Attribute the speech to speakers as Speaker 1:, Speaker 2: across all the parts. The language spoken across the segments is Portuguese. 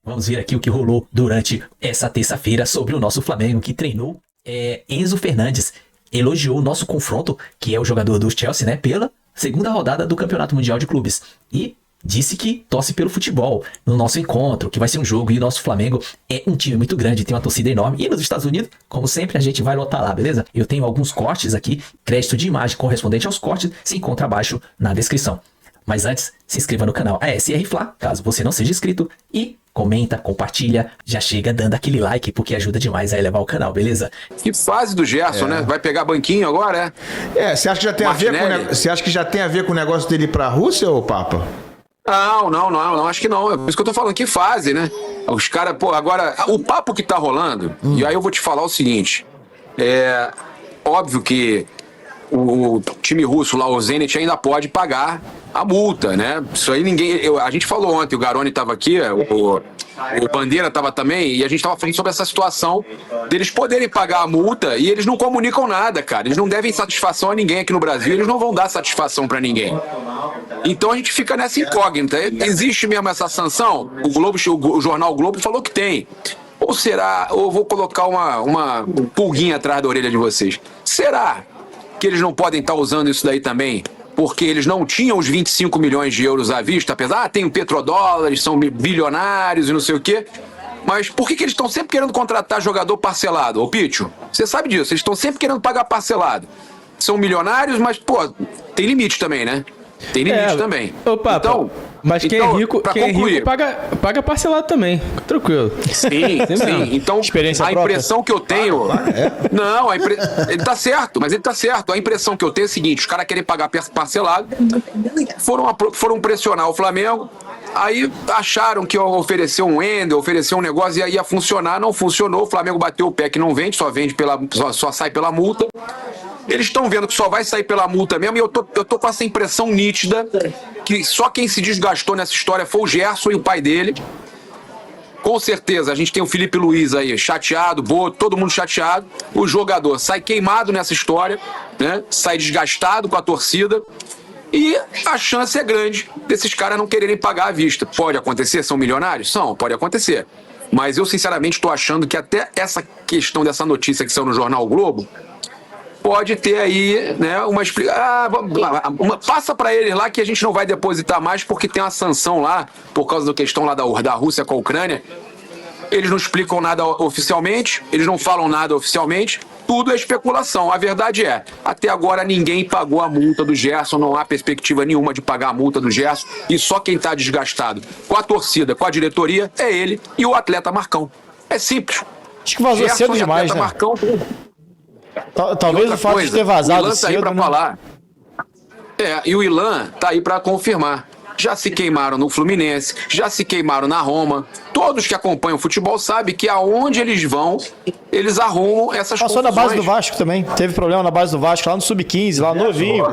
Speaker 1: Vamos ver aqui o que rolou durante essa terça-feira sobre o nosso Flamengo que treinou. Enzo Fernandes elogiou o nosso confronto, que é o jogador do Chelsea, né, pela segunda rodada do Campeonato Mundial de Clubes. E disse que torce pelo futebol no nosso encontro, que vai ser um jogo, e o nosso Flamengo é um time muito grande, tem uma torcida enorme. E nos Estados Unidos, como sempre, a gente vai lotar lá, beleza? Eu tenho alguns cortes aqui, crédito de imagem correspondente aos cortes, se encontra abaixo na descrição. Mas antes, se inscreva no canal ASR Fla, caso você não seja inscrito, e comenta, compartilha, já chega dando aquele like, porque ajuda demais a elevar o canal, beleza?
Speaker 2: Que fase do Gerson, né? Vai pegar banquinho agora,
Speaker 3: você acha que já tem a ver com você acha que já tem a ver com o negócio dele ir pra Rússia, ô Papa?
Speaker 2: Não, acho que não. É por isso que eu tô falando, que fase, né? Os caras, agora, o papo que tá rolando, e aí eu vou te falar o seguinte, óbvio que o time russo lá, o Zenit, ainda pode pagar a multa, né? Isso aí a gente falou ontem, o Garoni tava aqui, o Bandeira tava também, e a gente tava falando sobre essa situação deles poderem pagar a multa e eles não comunicam nada, cara. Eles não devem satisfação a ninguém aqui no Brasil, eles não vão dar satisfação pra ninguém. Então a gente fica nessa incógnita. Existe mesmo essa sanção? O jornal o Globo falou que tem. Ou será, ou vou colocar uma pulguinha atrás da orelha de vocês. Será que eles não podem estar usando isso daí também porque eles não tinham os 25 milhões de euros à vista, apesar, tem o petrodólares, são bilionários e não sei o quê, mas por que eles estão sempre querendo contratar jogador parcelado? Ô Pítio, você sabe disso, eles estão sempre querendo pagar parcelado. São milionários, mas, tem limite também, né? Tem limite também.
Speaker 4: Opa, então, mas quem é rico paga parcelado também. Tranquilo.
Speaker 2: Sim. Então, a impressão que eu tenho... Não, ele tá certo, mas ele tá certo. A impressão que eu tenho é a seguinte, os caras querem pagar parcelado, foram pressionar o Flamengo, aí acharam que oferecer um Wendel, oferecer um negócio ia funcionar, não funcionou, o Flamengo bateu o pé que não vende, só sai pela multa. Eles estão vendo que só vai sair pela multa mesmo, e eu tô com essa impressão nítida que só quem se desgastou nessa história foi o Gerson e o pai dele. Com certeza, a gente tem o Felipe Luiz aí, chateado, todo mundo chateado. O jogador sai queimado nessa história, né? Sai desgastado com a torcida. E a chance é grande desses caras não quererem pagar à vista. Pode acontecer? São milionários? Pode acontecer. Mas eu, sinceramente, estou achando que até essa questão dessa notícia que saiu no jornal o Globo pode ter aí, né, uma explicação. Passa para eles lá que a gente não vai depositar mais porque tem uma sanção lá, por causa da questão lá da Rússia com a Ucrânia. Eles não explicam nada oficialmente, eles não falam nada oficialmente, tudo é especulação. A verdade é, até agora ninguém pagou a multa do Gerson, não há perspectiva nenhuma de pagar a multa do Gerson, e só quem está desgastado com a torcida, com a diretoria, é ele e o atleta Marcão. É simples.
Speaker 4: Acho que vazou cedo demais, né?
Speaker 2: Marcão,
Speaker 4: talvez o fato de ter vazado
Speaker 2: o Ilan tá aí pra falar. E o Ilan tá aí pra confirmar. Já se queimaram no Fluminense, já se queimaram na Roma. Todos que acompanham o futebol sabem que aonde eles vão, eles arrumam essas
Speaker 4: confusões. Passou na base do Vasco também. Teve problema na base do Vasco, lá no Sub-15, lá novinho.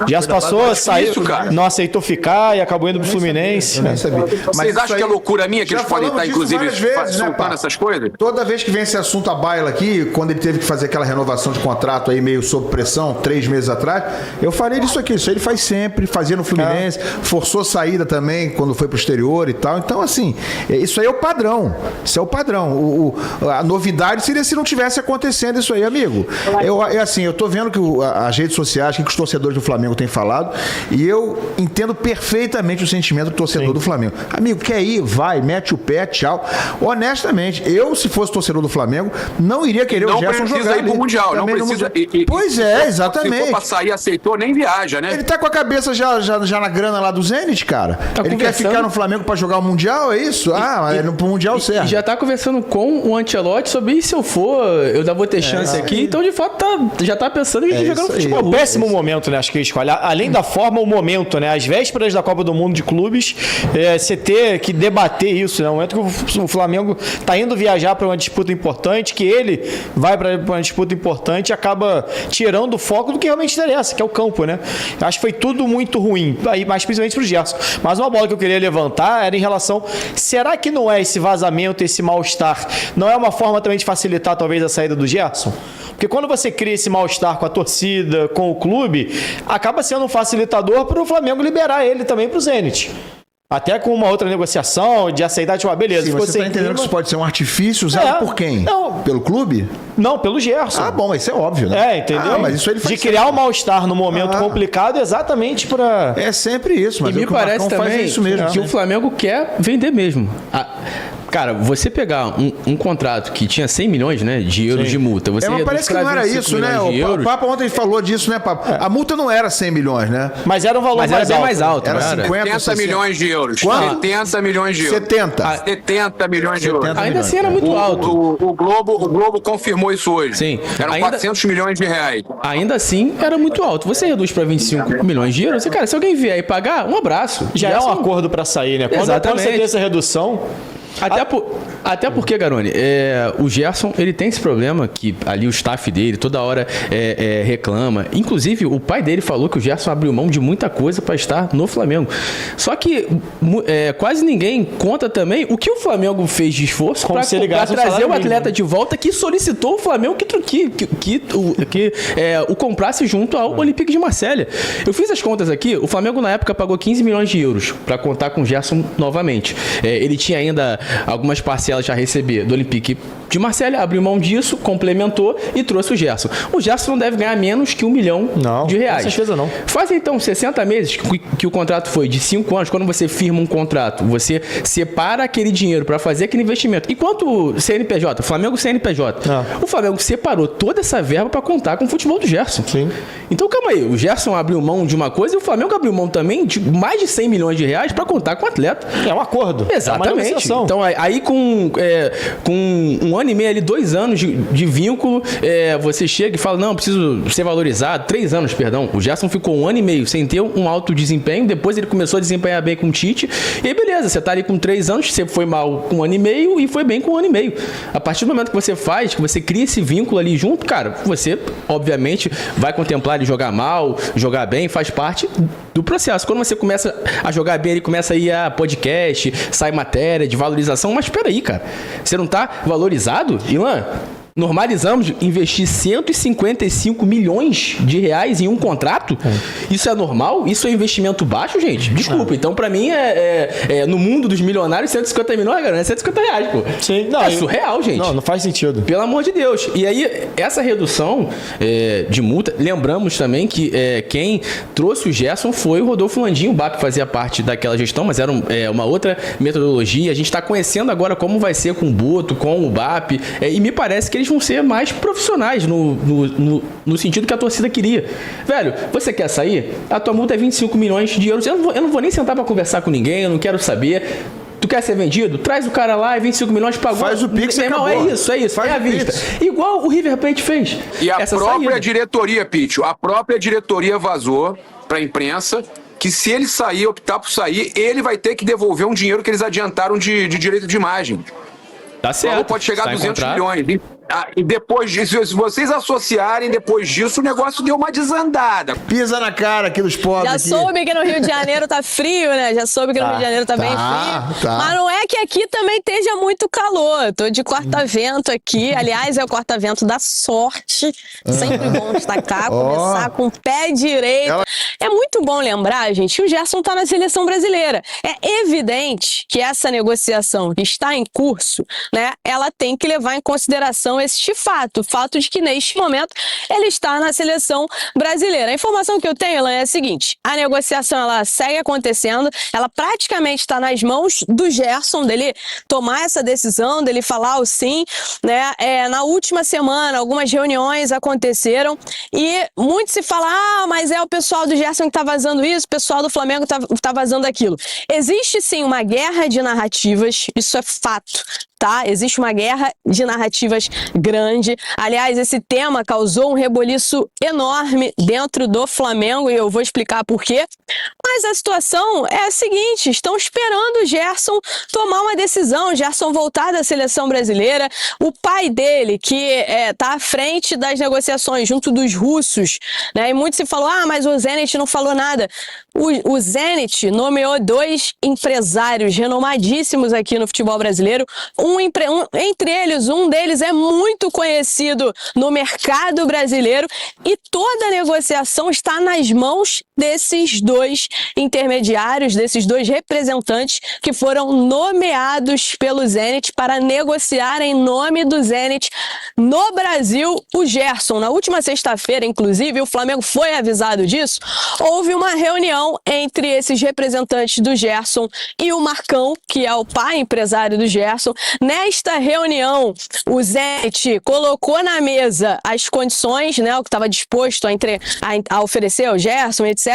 Speaker 4: Já se passou, saiu, não aceitou ficar e acabou indo pro Fluminense.
Speaker 2: Vocês acham que é loucura minha que eles podem estar, inclusive, soltando essas coisas?
Speaker 3: Toda vez que vem esse assunto à baila aqui, quando ele teve que fazer aquela renovação de contrato aí meio sob pressão, 3 meses atrás, eu falei disso aqui. Isso aí ele faz sempre, fazia no Fluminense, forçou saída também quando foi pro exterior e tal. Então, assim, isso aí é o padrão. Isso é o padrão. A novidade seria se não tivesse acontecendo isso aí, amigo. Eu tô vendo que as redes sociais, que os torcedores do Flamengo têm falado, e eu entendo perfeitamente o sentimento do torcedor do Flamengo. Amigo, quer ir? Vai, mete o pé, tchau. Honestamente, eu, se fosse torcedor do Flamengo, não iria querer o Gerson jogar.
Speaker 2: Não precisa ir pro Mundial, não precisa.
Speaker 3: Pois é, exatamente.
Speaker 2: Se for pra sair, aceitou, nem viaja, né?
Speaker 3: Ele tá com a cabeça já na grana lá do Zenit, cara. Ele quer ficar no Flamengo pra jogar o Mundial, é isso? É pro Mundial certo.
Speaker 4: E já tá conversando com o Ancelotti sobre e se eu for, eu ainda vou ter chance aqui. Então, de fato, já tá pensando em jogar no futebol. É um péssimo momento, né? Acho que escolhe. Além da forma, o momento, né? As vésperas da Copa do Mundo de clubes, você ter que debater isso, né? O momento que o Flamengo tá indo viajar para uma disputa importante, que ele vai para uma disputa importante e acaba tirando o foco do que realmente interessa, que é o campo, né? Acho que foi tudo muito ruim, mas principalmente pro Gerson. Mas uma bola que eu queria levantar era em relação, será que não é esse vazamento, esse mal-estar, não é uma forma também de facilitar talvez a saída do Gerson? Porque quando você cria esse mal-estar com a torcida, com o clube, acaba sendo um facilitador para o Flamengo liberar ele também para o Zenit. Até com uma outra negociação, de aceitar, tipo, beleza.
Speaker 3: Sim, você tá entendendo que isso pode ser um artifício usado por quem?
Speaker 4: Não.
Speaker 3: Pelo clube?
Speaker 4: Não, pelo Gerson.
Speaker 3: Ah, bom, isso é óbvio, né?
Speaker 4: Entendeu?
Speaker 3: Mas isso ele faz
Speaker 4: de criar um mal-estar no momento complicado exatamente pra...
Speaker 3: É sempre isso, mas
Speaker 1: e me parece também
Speaker 3: isso mesmo,
Speaker 1: que o Flamengo quer vender mesmo. Cara, você pegar um contrato que tinha 100 milhões, né, de euros de multa, você
Speaker 3: mas parece que não era isso, né? O Papa ontem falou disso, né, Papa? A multa não era 100 milhões, né?
Speaker 4: Mas era um valor
Speaker 1: mais alto.
Speaker 3: Era 50,
Speaker 2: 70 milhões de euros.
Speaker 3: Quanto?
Speaker 2: 70 milhões de euros.
Speaker 3: 70
Speaker 2: milhões de euros.
Speaker 1: Ainda assim era muito alto.
Speaker 2: O Globo confirmou isso hoje.
Speaker 1: Sim.
Speaker 2: Eram 400 milhões de reais.
Speaker 1: Ainda assim era muito alto. Você reduz para 25 milhões de euros, cara, se alguém vier e pagar, um abraço.
Speaker 4: Já é um acordo para sair, né? Quando você tem essa redução... Até porque, Garoni, o Gerson, ele tem esse problema que ali o staff dele toda hora reclama. Inclusive, o pai dele falou que o Gerson abriu mão de muita coisa para estar no Flamengo. Só que quase ninguém conta também o que o Flamengo fez de esforço para trazer o atleta de volta, que solicitou o Flamengo que o comprasse junto ao Olympique de Marselha. Eu fiz as contas aqui, o Flamengo na época pagou 15 milhões de euros para contar com o Gerson novamente. Ele tinha ainda algumas parcelas já a receber do Olympique de Marselha, abriu mão disso, complementou e trouxe o Gerson. O Gerson não deve ganhar menos que R$1 milhão de reais. Com certeza não.
Speaker 1: Faz então 60 meses que o contrato foi de 5 anos. Quando você firma um contrato, você separa aquele dinheiro para fazer aquele investimento. Enquanto o CNPJ, Flamengo CNPJ, o Flamengo separou toda essa verba para contar com o futebol do Gerson.
Speaker 4: Sim.
Speaker 1: Então calma aí, o Gerson abriu mão de uma coisa e o Flamengo abriu mão também de mais de 100 milhões de reais para contar com o atleta.
Speaker 4: É um acordo.
Speaker 1: Exatamente. Então aí com um ano e meio ali, 2 anos de vínculo, você chega e fala, não, preciso ser valorizado. 3 anos, perdão. O Gerson ficou 1 ano e meio sem ter um alto desempenho, depois ele começou a desempenhar bem com o Tite, e aí beleza, você tá ali com 3 anos, você foi mal com 1 ano e meio e foi bem com 1 ano e meio. A partir do momento que você cria esse vínculo ali junto, cara, você obviamente vai contemplar ele jogar mal, jogar bem, faz parte do processo. Quando você começa a jogar bem, ele começa a ir a podcast, sai matéria de valorização, mas peraí, cara, você não tá valorizado? Ilan, normalizamos investir 155 milhões de reais em um contrato? Isso é normal? Isso é investimento baixo, gente? Desculpa. Então, pra mim, no mundo dos milionários, 150 milhões, cara, é 150 reais, pô.
Speaker 4: Sim. Não,
Speaker 1: é surreal, gente.
Speaker 4: Não faz sentido.
Speaker 1: Pelo amor de Deus. E aí, essa redução de multa, lembramos também que quem trouxe o Gerson foi o Rodolfo Landim. O BAP fazia parte daquela gestão, mas era uma outra metodologia. A gente tá conhecendo agora como vai ser com o Boto, com o BAP, e me parece que eles vão ser mais profissionais no sentido que a torcida queria. Velho, você quer sair? A tua multa é 25 milhões de euros. Eu não vou nem sentar pra conversar com ninguém, eu não quero saber. Tu quer ser vendido? Traz o cara lá e 25 milhões pagou.
Speaker 3: Faz o Pix e acabou.
Speaker 1: É isso.
Speaker 3: Faz
Speaker 1: à vista. Igual o River Plate fez.
Speaker 2: E a própria diretoria, Pitch, a própria diretoria vazou pra imprensa que se ele sair, optar por sair, ele vai ter que devolver um dinheiro que eles adiantaram de direito de imagem.
Speaker 1: Tá certo.
Speaker 2: Pode chegar a 200 milhões. E depois disso, se vocês associarem depois disso, o negócio deu uma desandada.
Speaker 3: Pisa na cara aqui dos pobres.
Speaker 5: Já soube que no Rio de Janeiro tá frio, né? Já soube que no Rio de Janeiro tá bem frio.
Speaker 3: Tá.
Speaker 5: Mas não é que aqui também esteja muito calor. Tô de corta-vento aqui. Aliás, é o corta-vento da sorte. Sempre bom destacar, começar com o pé direito. É muito bom lembrar, gente, que o Gerson tá na seleção brasileira. É evidente que essa negociação que está em curso, né, ela tem que levar em consideração este fato, o fato de que neste momento ele está na seleção brasileira. A informação que eu tenho, Elan, é a seguinte: a negociação ela segue acontecendo, ela praticamente está nas mãos do Gerson, dele tomar essa decisão, dele falar o sim, né? Na última semana, algumas reuniões aconteceram e muito se fala, mas é o pessoal do Gerson que está vazando isso, o pessoal do Flamengo tá vazando aquilo. Existe sim uma guerra de narrativas, isso é fato. Tá? Existe uma guerra de narrativas grande. Aliás, esse tema causou um reboliço enorme dentro do Flamengo e eu vou explicar por quê. Mas a situação é a seguinte: estão esperando o Gerson tomar uma decisão, o Gerson voltar da seleção brasileira. O pai dele, que tá à frente das negociações junto dos russos, né? E muito se falou, mas o Zenit não falou nada. O Zenit nomeou 2 empresários renomadíssimos aqui no futebol brasileiro. Um entre eles, um deles é muito conhecido no mercado brasileiro e toda a negociação está nas mãos desses dois intermediários, desses dois representantes que foram nomeados pelo Zenit para negociar em nome do Zenit no Brasil, o Gerson. Na última sexta-feira, inclusive, o Flamengo foi avisado disso, houve uma reunião entre esses representantes do Gerson e o Marcão, que é o pai empresário do Gerson. Nesta reunião, o Zenit colocou na mesa as condições, né, o que estava disposto a oferecer ao Gerson, etc.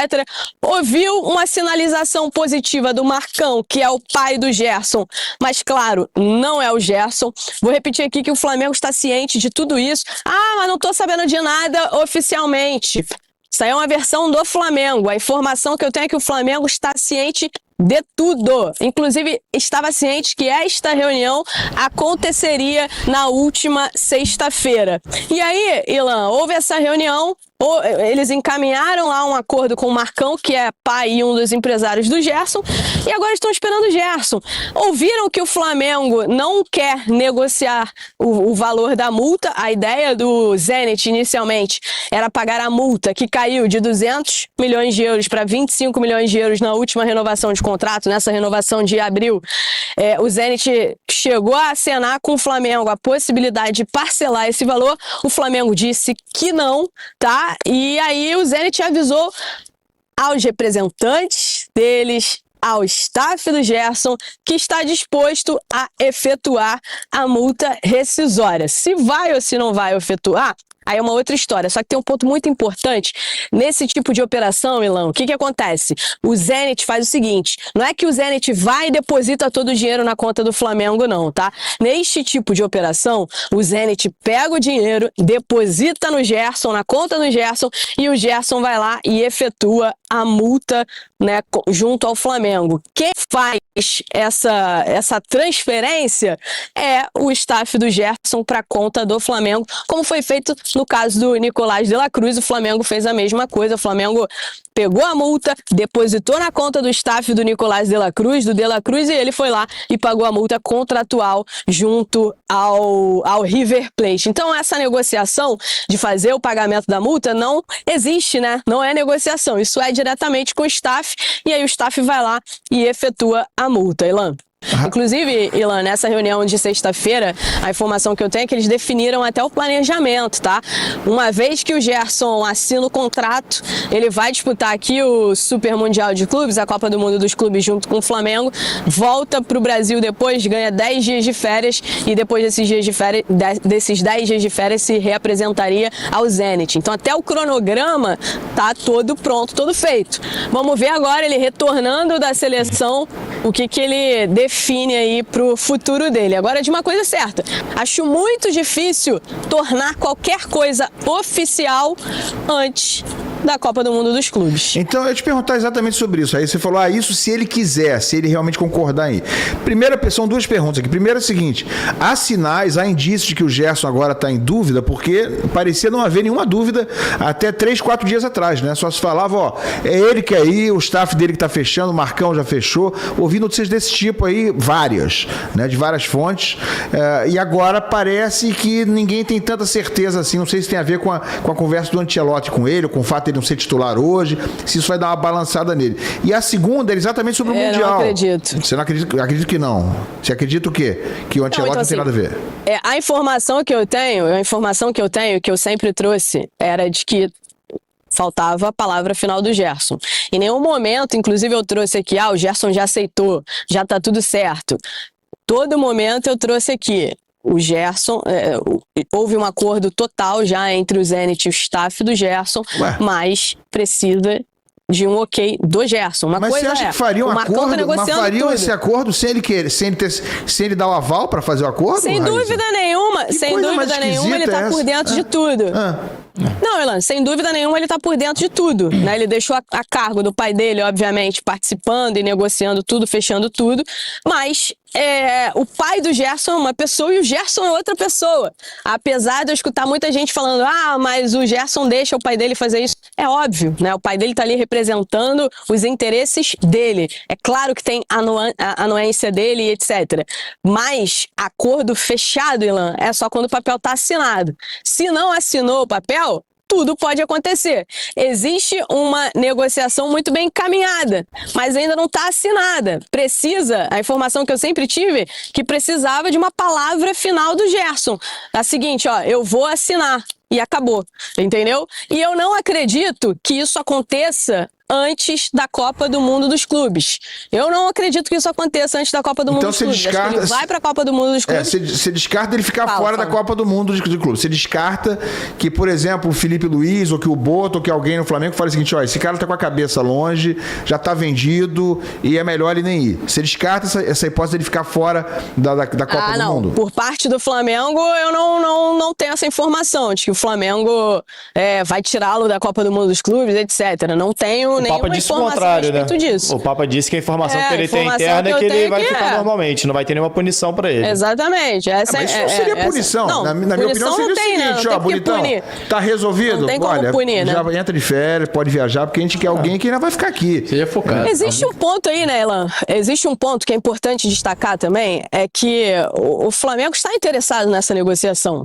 Speaker 5: Ouviu uma sinalização positiva do Marcão, que é o pai do Gerson, mas claro, não é o Gerson. Vou repetir aqui que o Flamengo está ciente de tudo isso. Ah, mas não estou sabendo de nada oficialmente. Isso aí é uma versão do Flamengo. A informação que eu tenho é que o Flamengo está ciente de tudo. Inclusive, estava ciente que esta reunião aconteceria na última sexta-feira. E aí, Ilan, houve essa reunião, eles encaminharam lá um acordo com o Marcão, que é pai e um dos empresários do Gerson, e agora estão esperando o Gerson. Ouviram que o Flamengo não quer negociar o valor da multa. A ideia do Zenit, inicialmente, era pagar a multa, que caiu de 200 milhões de euros para 25 milhões de euros na última renovação de contrato, nessa renovação de abril. O Zenit chegou a acenar com o Flamengo a possibilidade de parcelar esse valor. O Flamengo disse que não, tá? E aí o Zenit avisou aos representantes deles, ao staff do Gerson, que está disposto a efetuar a multa rescisória. Se vai ou se não vai efetuar, aí é uma outra história. Só que tem um ponto muito importante. Nesse tipo de operação, Ilan, o que acontece? O Zenit faz o seguinte, não é que o Zenit vai e deposita todo o dinheiro na conta do Flamengo, não, tá? Neste tipo de operação, o Zenit pega o dinheiro, deposita no Gerson, na conta do Gerson, e o Gerson vai lá e efetua a multa, né, junto ao Flamengo. Quem faz essa transferência é o staff do Gerson para a conta do Flamengo, como foi feito no caso do Nicolás de la Cruz. O Flamengo fez a mesma coisa. O Flamengo pegou a multa, depositou na conta do staff do Nicolás de la Cruz, e ele foi lá e pagou a multa contratual junto ao River Plate. Então essa negociação de fazer o pagamento da multa não existe, né? Não é negociação, isso é diretamente com o staff, e aí o staff vai lá e efetua a multa, Ilan. Inclusive, Ilan, nessa reunião de sexta-feira, a informação que eu tenho é que eles definiram até o planejamento, tá? Uma vez que o Gerson assina o contrato, ele vai disputar aqui o Super Mundial de Clubes, a Copa do Mundo dos Clubes junto com o Flamengo, volta pro Brasil depois, ganha 10 dias de férias, e depois desses 10 dias de férias se reapresentaria ao Zenit. Então até o cronograma tá todo pronto, todo feito. Vamos ver agora ele retornando da seleção, o que ele define aí pro futuro dele. Agora, de uma coisa certa, acho muito difícil tornar qualquer coisa oficial antes da Copa do Mundo dos Clubes.
Speaker 3: Então, eu ia te perguntar exatamente sobre isso. Aí você falou, isso se ele quiser, se ele realmente concordar aí. São duas perguntas aqui. Primeiro é o seguinte, há sinais, há indícios de que o Gerson agora está em dúvida, porque parecia não haver nenhuma dúvida até 3, 4 dias atrás, né? Só se falava, é ele que é aí, o staff dele que está fechando, o Marcão já fechou. Ouvi notícias desse tipo aí, várias, né? De várias fontes. E agora parece que ninguém tem tanta certeza assim. Não sei se tem a ver com a conversa do Ancelotti com ele, com o fato de ele não ser titular hoje, se isso vai dar uma balançada nele. E a segunda é exatamente sobre o Mundial.
Speaker 5: Não acredito.
Speaker 3: Você não acredita? Acredito que não. Você acredita o quê? Que o Ancelotti não tem nada a ver.
Speaker 5: A informação que eu tenho, que eu sempre trouxe, era de que faltava a palavra final do Gerson. Em nenhum momento, inclusive eu trouxe aqui, o Gerson já aceitou, já tá tudo certo. Todo momento eu trouxe aqui, o Gerson, houve um acordo total já entre o Zenit e o staff do Gerson, mas precisa de um ok do Gerson.
Speaker 3: Mas você acha que faria um acordo, mas fariam esse acordo sem ele querer, sem ele dar o aval para fazer o acordo?
Speaker 5: Sem dúvida nenhuma, ele tá por dentro de tudo. Não, Ilan, sem dúvida nenhuma ele tá por dentro de tudo, né? Ele deixou a cargo do pai dele, obviamente, participando e negociando tudo, fechando tudo, mas o pai do Gerson é uma pessoa e o Gerson é outra pessoa. Apesar de eu escutar muita gente falando, mas o Gerson deixa o pai dele fazer isso. É óbvio, né? O pai dele tá ali representando os interesses dele. É claro que tem a anuência dele e etc. Mas acordo fechado, Ilan, é só quando o papel tá assinado. Se não assinou o papel, tudo pode acontecer. Existe uma negociação muito bem encaminhada, mas ainda não está assinada. A informação que eu sempre tive, que precisava de uma palavra final do Gerson. É a seguinte, eu vou assinar. E acabou, entendeu? E eu não acredito que isso aconteça antes da Copa do Mundo dos Clubes. Eu não acredito que isso aconteça antes da Copa do Mundo dos Clubes.
Speaker 3: Descarta,
Speaker 5: acho que ele vai para a Copa do Mundo dos Clubes.
Speaker 3: Você descarta ele ficar fora da Copa do Mundo dos Clubes. Você descarta que, por exemplo, o Felipe Luiz, ou que o Boto, ou que alguém no Flamengo fale o seguinte, esse cara tá com a cabeça longe, já tá vendido e é melhor ele nem ir. Você descarta essa hipótese de ele ficar fora da Copa do Mundo?
Speaker 5: Por parte do Flamengo, eu não tenho essa informação de que o Flamengo vai tirá-lo da Copa do Mundo dos Clubes, etc. Não tenho nenhuma informação a respeito disso.
Speaker 4: O Papa disse que a informação que ele tem interna é que ele vai ficar normalmente, não vai ter nenhuma punição pra ele.
Speaker 5: Exatamente.
Speaker 3: Mas isso não seria punição. Na minha opinião, seria o seguinte, bonitão, tá resolvido?
Speaker 5: Não tem como punir, né?
Speaker 3: Já entra de férias, pode viajar, porque a gente quer alguém que ainda vai ficar aqui.
Speaker 4: Seja focado.
Speaker 5: Existe um ponto aí, né, Elan? Existe um ponto que é importante destacar também, é que o Flamengo está interessado nessa negociação.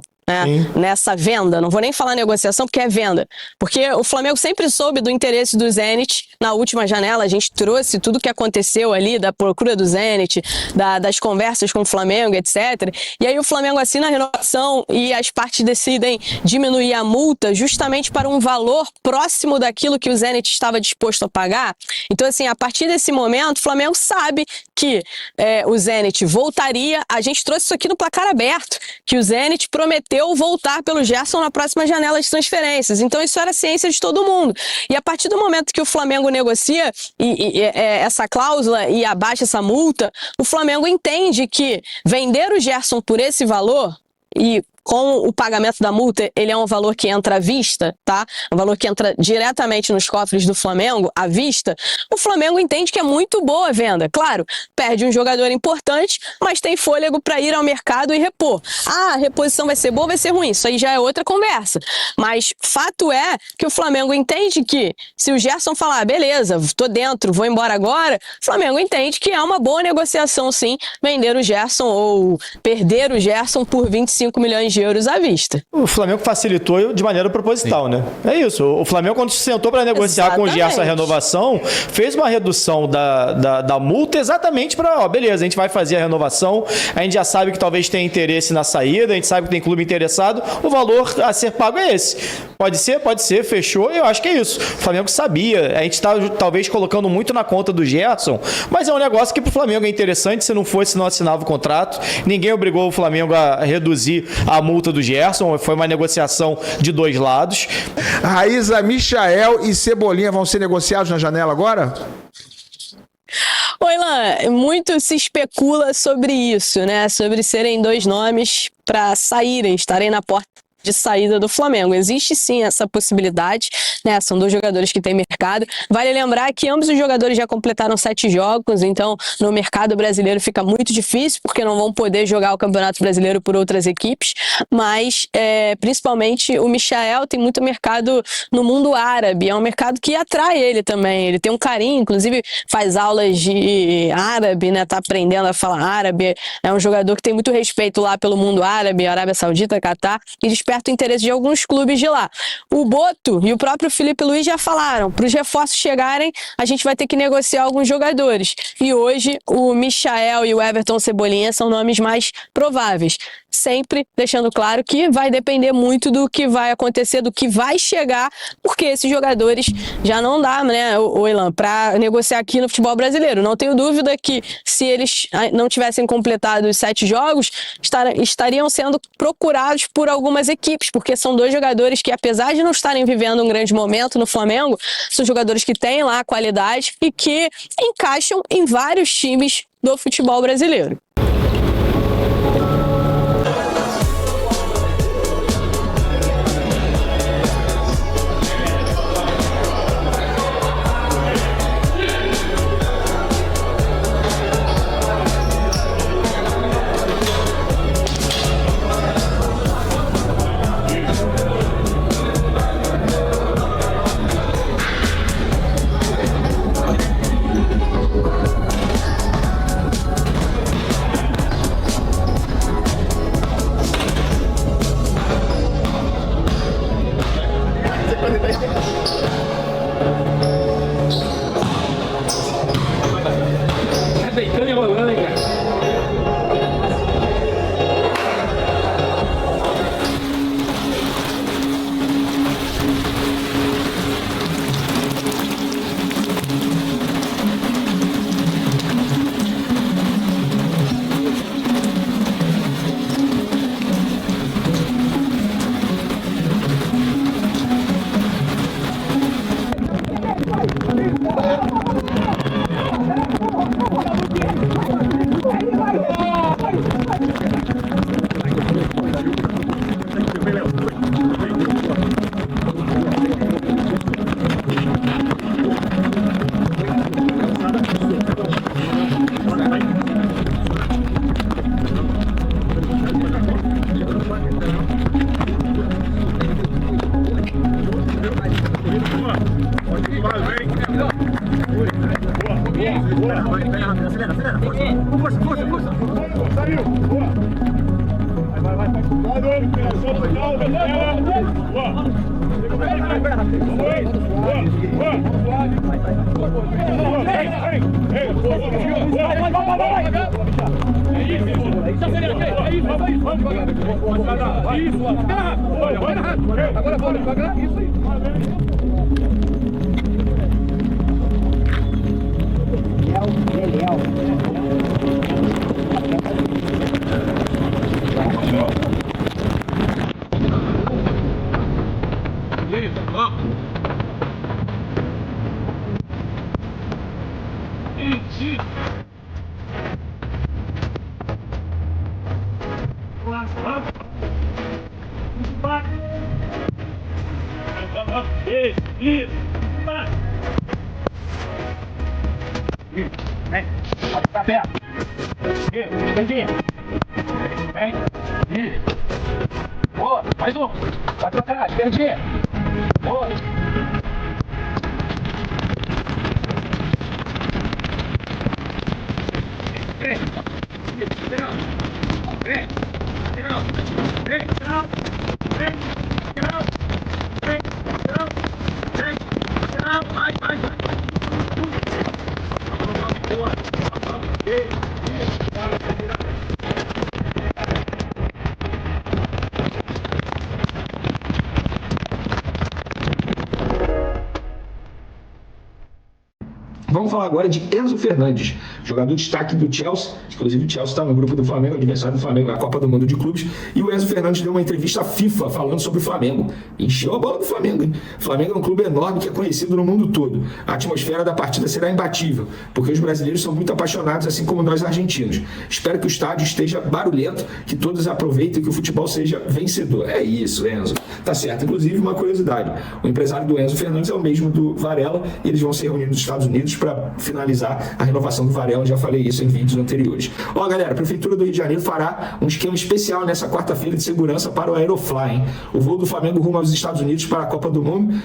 Speaker 5: Nessa venda, não vou nem falar negociação porque é venda, porque o Flamengo sempre soube do interesse do Zenit. Na última janela a gente trouxe tudo que aconteceu ali, da procura do Zenit, das conversas com o Flamengo, etc. E aí o Flamengo assina a renovação e as partes decidem diminuir a multa justamente para um valor próximo daquilo que o Zenit estava disposto a pagar. Então assim, a partir desse momento o Flamengo sabe que o Zenit voltaria. A gente trouxe isso aqui no placar aberto, que o Zenit prometeu voltar pelo Gerson na próxima janela de transferências. Então isso era ciência de todo mundo. E a partir do momento que o Flamengo negocia essa cláusula e abaixa essa multa, o Flamengo entende que vender o Gerson por esse valor, e com o pagamento da multa, ele é um valor que entra à vista, tá? Um valor que entra diretamente nos cofres do Flamengo, à vista. O Flamengo entende que é muito boa a venda. Claro, perde um jogador importante, mas tem fôlego para ir ao mercado e repor. A reposição vai ser boa, vai ser ruim. Isso aí já é outra conversa. Mas fato é que o Flamengo entende que se o Gerson falar, beleza, tô dentro, vou embora agora, o Flamengo entende que é uma boa negociação, sim, vender o Gerson ou perder o Gerson por 25 milhões de euros à vista.
Speaker 4: O Flamengo facilitou de maneira proposital, né? É isso. O Flamengo, quando se sentou para negociar com o Gerson a renovação, fez uma redução da multa exatamente para, beleza, a gente vai fazer a renovação, a gente já sabe que talvez tenha interesse na saída, a gente sabe que tem clube interessado, o valor a ser pago é esse. Pode ser, fechou, eu acho que é isso. O Flamengo sabia, a gente está talvez colocando muito na conta do Gerson, mas é um negócio que pro Flamengo é interessante, se não fosse, não assinava o contrato, ninguém obrigou o Flamengo a reduzir a multa do Gerson, foi uma negociação de dois lados.
Speaker 3: Raíza, Michael e Cebolinha vão ser negociados na janela agora?
Speaker 5: Oi, Lan, muito se especula sobre isso, né? Sobre serem dois nomes para estarem na porta de saída do Flamengo. Existe sim essa possibilidade, né? São dois jogadores que têm mercado. Vale lembrar que ambos os jogadores já completaram 7 jogos, então no mercado brasileiro fica muito difícil, porque não vão poder jogar o Campeonato Brasileiro por outras equipes, mas principalmente o Michael tem muito mercado no mundo árabe, é um mercado que atrai ele também, ele tem um carinho, inclusive faz aulas de árabe, né? Tá aprendendo a falar árabe, é um jogador que tem muito respeito lá pelo mundo árabe, Arábia Saudita, Catar, e desperta o interesse de alguns clubes de lá. O Boto e o próprio Felipe Luiz já falaram, para os reforços chegarem, a gente vai ter que negociar alguns jogadores. E hoje o Michael e o Everton Cebolinha são nomes mais prováveis. Sempre deixando claro que vai depender muito do que vai acontecer, do que vai chegar, porque esses jogadores já não dá, né, Elan, para negociar aqui no futebol brasileiro. Não tenho dúvida que se eles não tivessem completado os 7 jogos, estariam sendo procurados por algumas equipes, porque são dois jogadores que, apesar de não estarem vivendo um grande momento no Flamengo, são jogadores que têm lá a qualidade e que encaixam em vários times do futebol brasileiro.
Speaker 6: Boa, mais um. Vai trocar, perdi. Boa.
Speaker 7: Vamos falar agora de Enzo Fernandes, jogador de destaque do Chelsea. Inclusive o Chelsea está no grupo do Flamengo, adversário do Flamengo na Copa do Mundo de Clubes. E o Enzo Fernandes deu uma entrevista à FIFA falando sobre o Flamengo. Encheu a bola do Flamengo, hein? O Flamengo é um clube enorme que é conhecido no mundo todo. A atmosfera da partida será imbatível, porque os brasileiros são muito apaixonados, assim como nós argentinos. Espero que o estádio esteja barulhento, que todos aproveitem, que o futebol seja vencedor. É isso, Enzo. Tá certo. Inclusive, uma curiosidade. O empresário do Enzo Fernandes é o mesmo do Varela, e eles vão se reunir nos Estados Unidos para finalizar a renovação do Varela. Já falei isso em vídeos anteriores. Ó, galera, a Prefeitura do Rio de Janeiro fará um esquema especial nessa quarta-feira de segurança para o Aerofly, hein? O voo do Flamengo rumo aos Estados Unidos para a Copa do Mundo,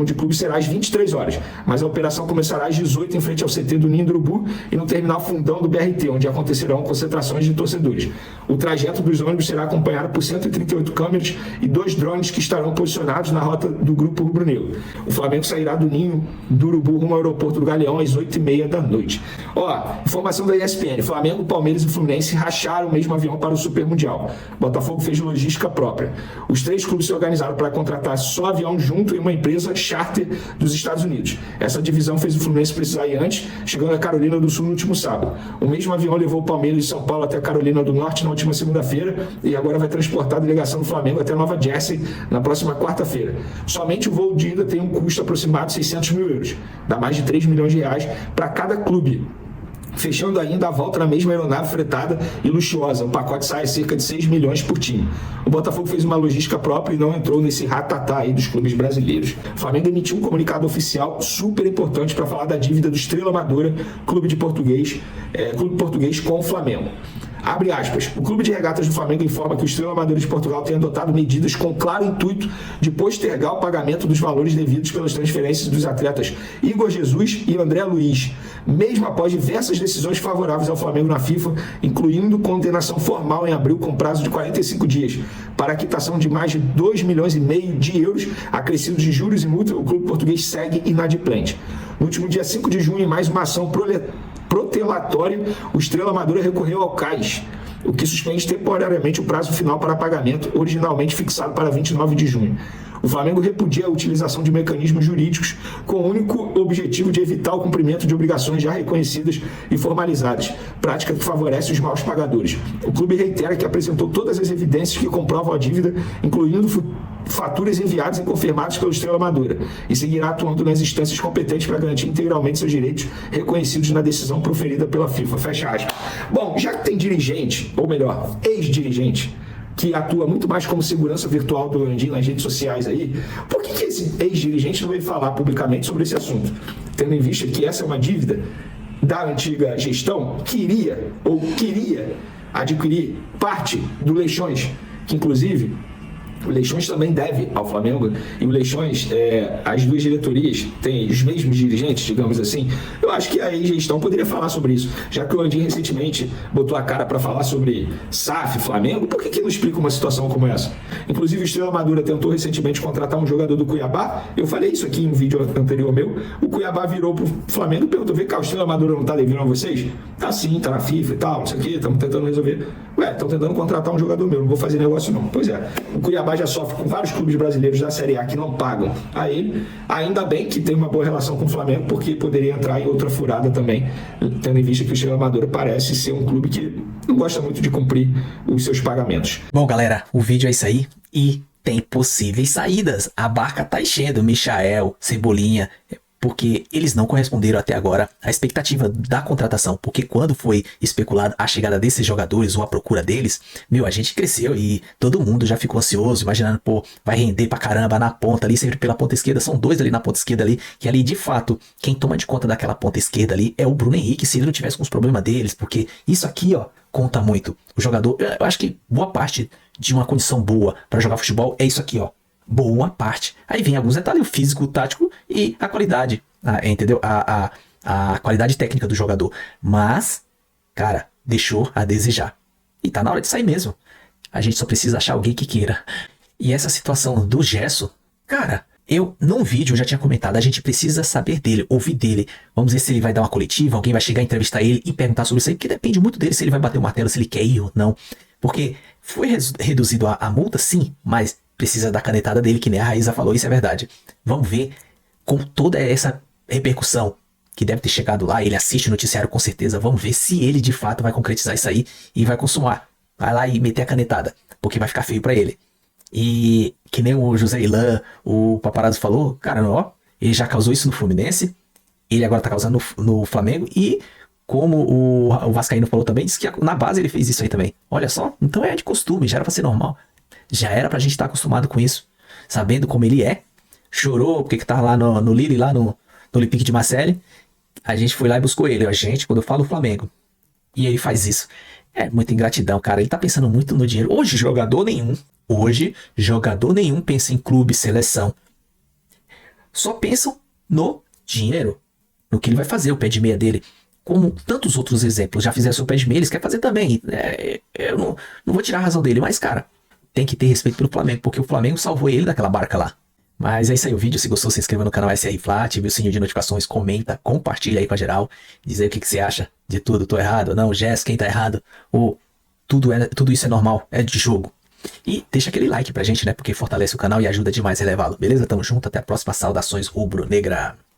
Speaker 7: de Clubes será às 23 horas, mas a operação começará às 18 em frente ao CT do Ninho do Urubu e no terminal fundão do BRT, onde acontecerão concentrações de torcedores. O trajeto dos ônibus será acompanhado por 138 câmeras e 2 drones que estarão posicionados na rota do Grupo Rubro-Negro. O Flamengo sairá do Ninho do Urubu rumo ao aeroporto do Galeão às 8h30 da noite. Ó, informação da ESPN: Flamengo, Palmeiras e Fluminense racharam o mesmo avião para o Super Mundial. Botafogo fez logística própria. Os 3 clubes se organizaram para contratar só avião junto em uma empresa charter dos Estados Unidos. Essa divisão fez o Fluminense precisar ir antes, chegando a Carolina do Sul no último sábado. O mesmo avião levou o Palmeiras de São Paulo até a Carolina do Norte na última segunda-feira e agora vai transportar a delegação do Flamengo até Nova Jersey na próxima quarta-feira. Somente o voo de ida tem um custo aproximado de 600 mil euros. Dá mais de 3 milhões de reais para cada clube. Fechando ainda a volta na mesma aeronave fretada e luxuosa. O pacote sai a cerca de 6 milhões por time. O Botafogo fez uma logística própria e não entrou nesse ratatá aí dos clubes brasileiros. O Flamengo emitiu um comunicado oficial super importante para falar da dívida do Estrela Amadora, clube português com o Flamengo. Abre aspas. O Clube de Regatas do Flamengo informa que o Estrela Amadora de Portugal tem adotado medidas com claro intuito de postergar o pagamento dos valores devidos pelas transferências dos atletas Igor Jesus e André Luiz, mesmo após diversas decisões favoráveis ao Flamengo na FIFA, incluindo condenação formal em abril com prazo de 45 dias para a quitação de mais de 2,5 milhões de euros acrescidos de juros e multa. O clube português segue inadimplente. No último dia 5 de junho, em mais uma ação protelatória, o Estrela Amadora recorreu ao CAIS, o que suspende temporariamente o prazo final para pagamento, originalmente fixado para 29 de junho. O Flamengo repudia a utilização de mecanismos jurídicos com o único objetivo de evitar o cumprimento de obrigações já reconhecidas e formalizadas, prática que favorece os maus pagadores. O clube reitera que apresentou todas as evidências que comprovam a dívida, incluindo faturas enviadas e confirmadas pelo Estrela Amadora, e seguirá atuando nas instâncias competentes para garantir integralmente seus direitos reconhecidos na decisão proferida pela FIFA. Fecha aspas. Bom, já que tem dirigente, ou melhor, ex-dirigente, que atua muito mais como segurança virtual do Landim nas redes sociais aí, por que esse ex-dirigente não veio falar publicamente sobre esse assunto? Tendo em vista que essa é uma dívida da antiga gestão que queria adquirir parte do Leixões, que inclusive O Leixões também deve ao Flamengo, e o Leixões, as duas diretorias têm os mesmos dirigentes, digamos assim. Eu acho que a gestão poderia falar sobre isso, já que o Landim recentemente botou a cara para falar sobre SAF, Flamengo. Por que não explica uma situação como essa? Inclusive o Estrela Madura tentou recentemente contratar um jogador do Cuiabá. Eu falei isso aqui em um vídeo anterior meu. O Cuiabá virou pro Flamengo e perguntou: vem cá, o Estrela Madura não tá devendo a vocês? Tá sim, tá na FIFA e tal, não sei o que, estamos tentando resolver. Estão tentando contratar um jogador meu, não vou fazer negócio não. Pois é, o Cuiabá já sofre com vários clubes brasileiros da Série A que não pagam a ele. Ainda bem que tem uma boa relação com o Flamengo, porque poderia entrar em outra furada também, tendo em vista que o Estrela Madura parece ser um clube que não gosta muito de cumprir os seus pagamentos.
Speaker 1: Bom, galera, o vídeo é isso aí e tem possíveis saídas. A barca tá enchendo, Michael, Cebolinha, porque eles não corresponderam até agora à expectativa da contratação, porque quando foi especulado a chegada desses jogadores ou a procura deles, a gente cresceu e todo mundo já ficou ansioso, imaginando, vai render pra caramba na ponta ali, sempre pela ponta esquerda, são dois ali na ponta esquerda ali, que ali de fato, quem toma de conta daquela ponta esquerda ali é o Bruno Henrique, se ele não tivesse com os problemas deles, porque isso aqui, conta muito. O jogador, eu acho que boa parte de uma condição boa para jogar futebol é isso aqui, boa parte. Aí vem alguns detalhes, o físico, o tático e a qualidade, entendeu? A qualidade técnica do jogador. Mas, cara, deixou a desejar. E tá na hora de sair mesmo. A gente só precisa achar alguém que queira. E essa situação do Gerson, cara, eu, num vídeo, eu já tinha comentado, a gente precisa saber dele, ouvir dele. Vamos ver se ele vai dar uma coletiva, alguém vai chegar a entrevistar ele e perguntar sobre isso aí, porque depende muito dele, se ele vai bater o martelo, se ele quer ir ou não. Porque foi reduzido a multa, sim, mas precisa da canetada dele, que nem a Raíza falou, isso é verdade. Vamos ver com toda essa repercussão que deve ter chegado lá, ele assiste o noticiário com certeza, vamos ver se ele de fato vai concretizar isso aí e vai consumar. Vai lá e meter a canetada, porque vai ficar feio pra ele. E que nem o José Ilan, o paparazzo falou, cara, ele já causou isso no Fluminense, ele agora tá causando no Flamengo, e como o Vascaíno falou também, disse que na base ele fez isso aí também. Olha só, então é de costume, já era pra ser normal. Já era pra gente estar acostumado com isso, sabendo como ele é. Chorou porque que tá lá no Lille, lá no Olympique de Marseille. A gente foi lá e buscou ele. Quando eu falo Flamengo. E ele faz isso. É muita ingratidão, cara. Ele tá pensando muito no dinheiro. Hoje, jogador nenhum pensa em clube, seleção. Só pensam no dinheiro. No que ele vai fazer, o pé de meia dele. Como tantos outros exemplos já fizeram seu pé de meia, eles querem fazer também. Eu não vou tirar a razão dele, mas, cara, tem que ter respeito pelo Flamengo, porque o Flamengo salvou ele daquela barca lá. Mas é isso aí o vídeo, se gostou, se inscreva no canal SR Fla, ative o sininho de notificações, comenta, compartilha aí com a geral, diz aí o que você acha de tudo, tô errado, não, Jess, quem tá errado, ou tudo isso é normal, é de jogo. E deixa aquele like pra gente, né, porque fortalece o canal e ajuda demais a elevá-lo, beleza? Tamo junto, até a próxima, saudações rubro-negra.